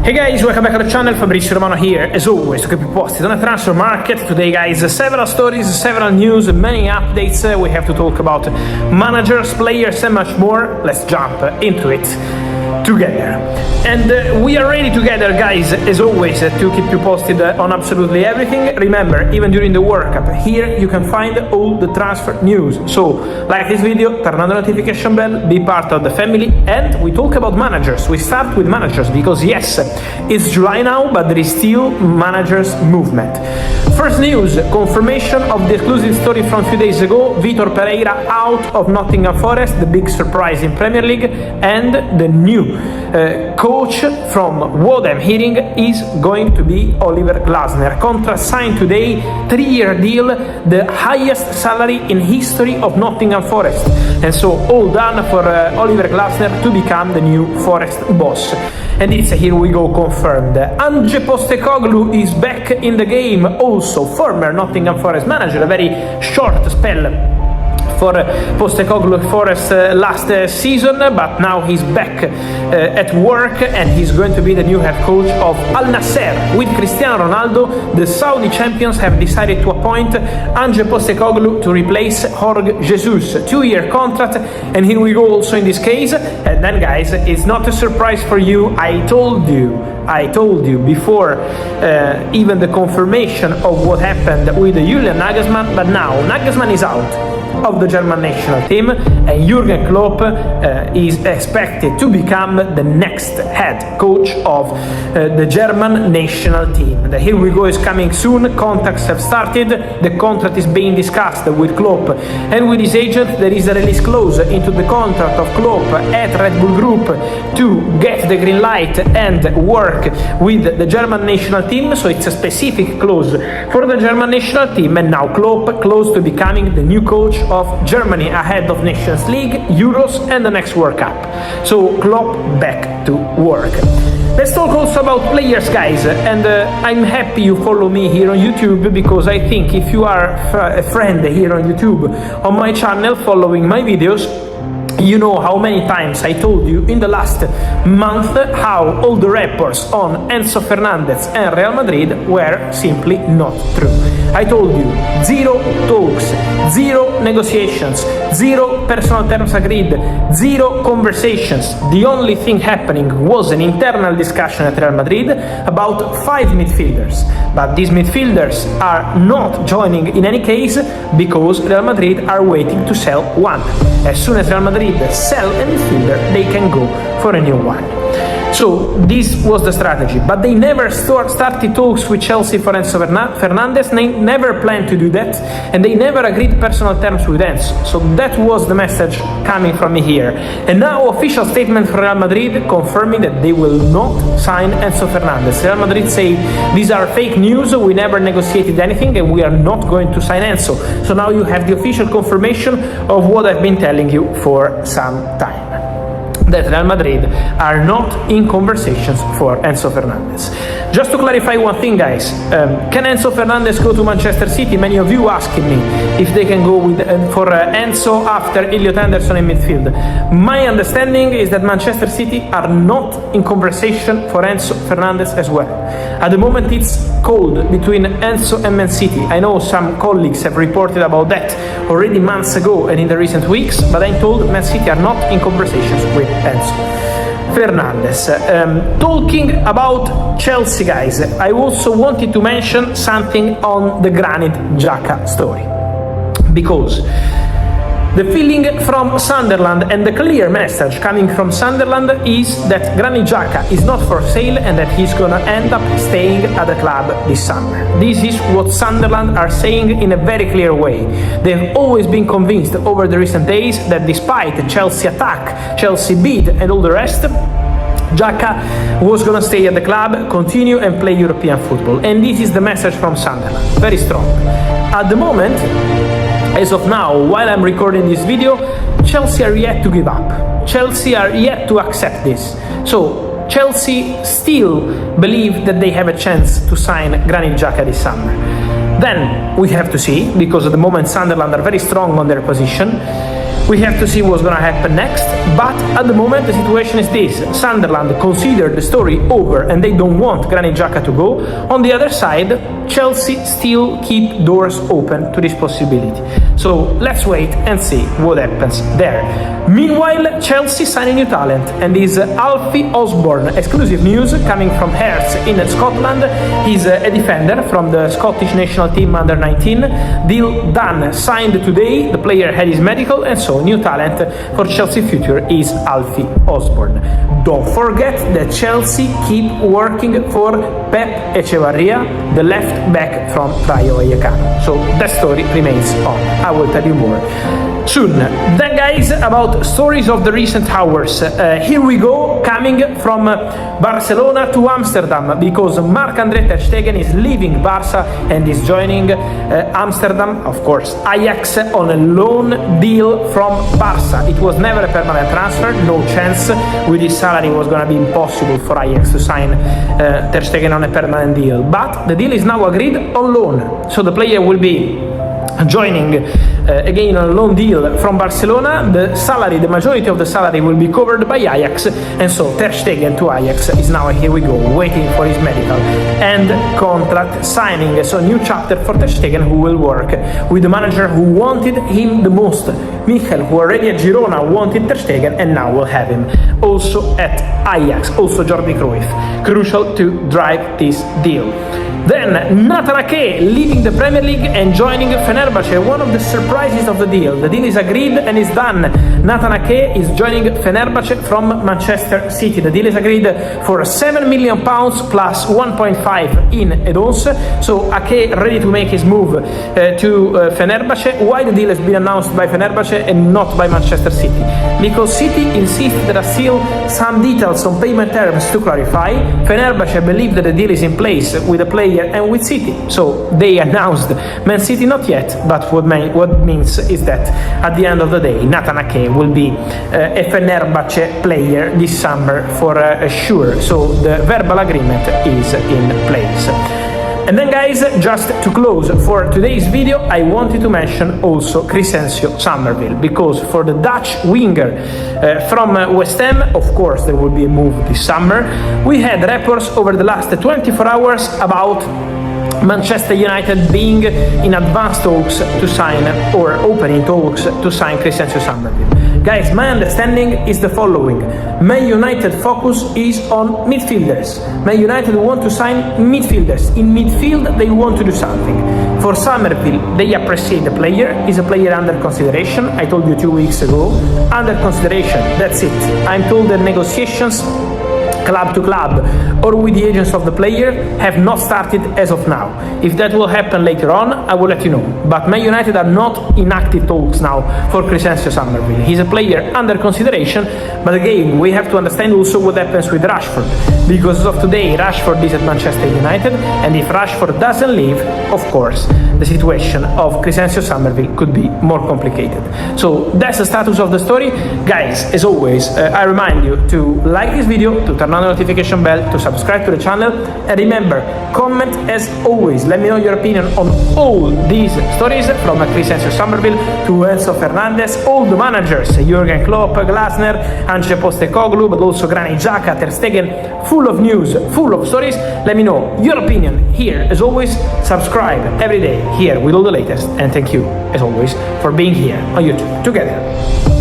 Hey guys, welcome back to the channel. Fabrizio Romano here, as always, to keep you posted on the transfer market. Today guys, several stories, several news, many updates. We have to talk about managers, players and much more. Let's jump into it together. And we are ready together guys, as always, to keep you posted on absolutely everything. Remember, even during the World Cup, here you can find all the transfer news. So like this video, turn on the notification bell, be part of the family, and we talk about managers. We start with managers because yes, it's July now, but there is still managers movement. First news, confirmation of the exclusive story from a few days ago. Vitor Pereira out of Nottingham Forest, the big surprise in Premier League, and the new coach from what I'm hearing is going to be Oliver Glasner. Contract signed today, 3-year deal, the highest salary in history of Nottingham Forest. And so all done for Oliver Glasner to become the new Forest boss. And it's here we go, confirmed. Ange Postecoglou is back in the game, also former Nottingham Forest manager, a very short spell for Postecoglou Forest last season, but now he's back at work and he's going to be the new head coach of Al Nassr. With Cristiano Ronaldo, the Saudi champions have decided to appoint Ange Postecoglou to replace Jorge Jesus. 2-year contract, and here we go also in this case. And then guys, it's not a surprise for you, I told you before even the confirmation of what happened with Julian Nagelsmann, but now Nagelsmann is out of the German national team and Jurgen Klopp is expected to become the next head coach of the German national team. The Here We Go is coming soon, contacts have started, the contract is being discussed with Klopp and with his agent. There is a release clause into the contract of Klopp at Red Bull Group to get the green light and work with the German national team, so it's a specific clause for the German national team. And now Klopp close to becoming the new coach of Germany ahead of Nations League, Euros and the next World Cup. So Klopp back to work. Let's talk also about players guys, and I'm happy you follow me here on YouTube, because I think if you are a friend here on YouTube on my channel following my videos, you know how many times I told you in the last month how all the reports on Enzo Fernandez and Real Madrid were simply not true. I told you, 0 talks, 0 negotiations, 0 personal terms agreed, 0 conversations. The only thing happening was an internal discussion at Real Madrid about 5 midfielders. But these midfielders are not joining in any case because Real Madrid are waiting to sell one. As soon as Real Madrid sell a midfielder, they can go for a new one. So this was the strategy, but they never started talks with Chelsea for Enzo Fernandez. They never planned to do that, and they never agreed personal terms with Enzo. So that was the message coming from me here. And now official statement from Real Madrid confirming that they will not sign Enzo Fernandez. Real Madrid say these are fake news, we never negotiated anything and we are not going to sign Enzo. So now you have the official confirmation of what I've been telling you for some time, that Real Madrid are not in conversations for Enzo Fernandez. Just to clarify one thing guys, can Enzo Fernandez go to Manchester City? Many of you asking me if they can go with for Enzo after Elliot Anderson in midfield. My understanding is that Manchester City are not in conversation for Enzo Fernandez as well. At the moment it's cold between Enzo and Man City. I know some colleagues have reported about that already months ago and in the recent weeks, but I'm told Man City are not in conversations with Enzo Fernandez. Talking about Chelsea guys, I also wanted to mention something on the Granit Xhaka story, because the feeling from Sunderland and the clear message coming from Sunderland is that Granit Xhaka is not for sale and that he's gonna end up staying at the club this summer. This is what Sunderland are saying in a very clear way. They've always been convinced over the recent days that despite the Chelsea attack, Chelsea bid and all the rest, Xhaka was gonna stay at the club, continue and play European football. And this is the message from Sunderland, very strong. At the moment, as of now, while I'm recording this video, Chelsea are yet to give up. Chelsea are yet to accept this. So Chelsea still believe that they have a chance to sign Granit Xhaka this summer. Then we have to see, because at the moment Sunderland are very strong on their position. We have to see what's going to happen next, but at the moment the situation is this. Sunderland consider the story over and they don't want Granit Xhaka to go. On the other side, Chelsea still keep doors open to this possibility. So let's wait and see what happens there. Meanwhile, Chelsea sign a new talent, and is Alfie Osborne. Exclusive news coming from Hearts in Scotland. He's a defender from the Scottish national team under 19. Deal done, signed today. The player had his medical, and so new talent for Chelsea future is Alfie Osborne. Don't forget that Chelsea keep working for Pep Echevarria, the left back from Rayo Vallecano. So that story remains on. I will tell you more soon. Then guys, about stories of the recent hours. Here we go, coming from Barcelona to Amsterdam, because Marc-André Ter Stegen is leaving Barca and is joining Amsterdam, of course, Ajax, on a loan deal from Barca. It was never a permanent transfer, no chance. With his salary it was going to be impossible for Ajax to sign Ter Stegen on a permanent deal. But the deal is now agreed on loan, so the player will be joining again on a loan deal from Barcelona. The salary, the majority of the salary will be covered by Ajax, and so Ter Stegen to Ajax is now, here we go, waiting for his medical and contract signing. So new chapter for Ter Stegen, who will work with the manager who wanted him the most, Michel, who already at Girona wanted Ter Stegen and now will have him also at Ajax, also Jordi Cruyff, crucial to drive this deal. Then Natan leaving the Premier League and joining Fenerbahce, one of the surprises of the deal. The deal is agreed and is done. Natan is joining Fenerbahce from Manchester City. The deal is agreed for £7 million plus 1.5 in add-ons. So Ake ready to make his move to Fenerbahce. Why the deal has been announced by Fenerbahce and not by Manchester City? Because City insists there are still some details on payment terms to clarify. Fenerbahce believe that the deal is in place with the player and with City, so they announced. Man City not yet, but what means is that at the end of the day Natan will be a Fenerbahce player this summer for sure, so the verbal agreement is in place. And then guys, just to close for today's video, I wanted to mention also Crysencio Summerville, because for the Dutch winger from West Ham, of course there will be a move this summer. We had reports over the last 24 hours about Manchester United being in advanced talks to sign, or opening talks to sign Crysencio Summerville. Guys, my understanding is the following. Man United focus is on midfielders. Man United want to sign midfielders. In midfield, they want to do something. For Summerville, they appreciate the player. He's a player under consideration. I told you 2 weeks ago. Under consideration, that's it. I'm told that negotiations club to club or with the agents of the player have not started as of now. If that will happen later on, I will let you know. But Man United are not in active talks now for Crysencio Summerville. He's a player under consideration, but again, we have to understand also what happens with Rashford, because as of today Rashford is at Manchester United, and if Rashford doesn't leave, of course the situation of Crysencio Summerville could be more complicated. So that's the status of the story. Guys, as always, I remind you to like this video, to turn on the notification bell, to subscribe to the channel, and remember, comment as always. Let me know your opinion on all these stories, from Crysencio Summerville to Enzo Fernandez, all the managers, Jurgen Klopp, Glasner, Ange Postecoglou, but also Granit Xhaka, Ter Stegen, full of news, full of stories. Let me know your opinion here. As always, subscribe every day here with all the latest, and thank you as always for being here on YouTube together.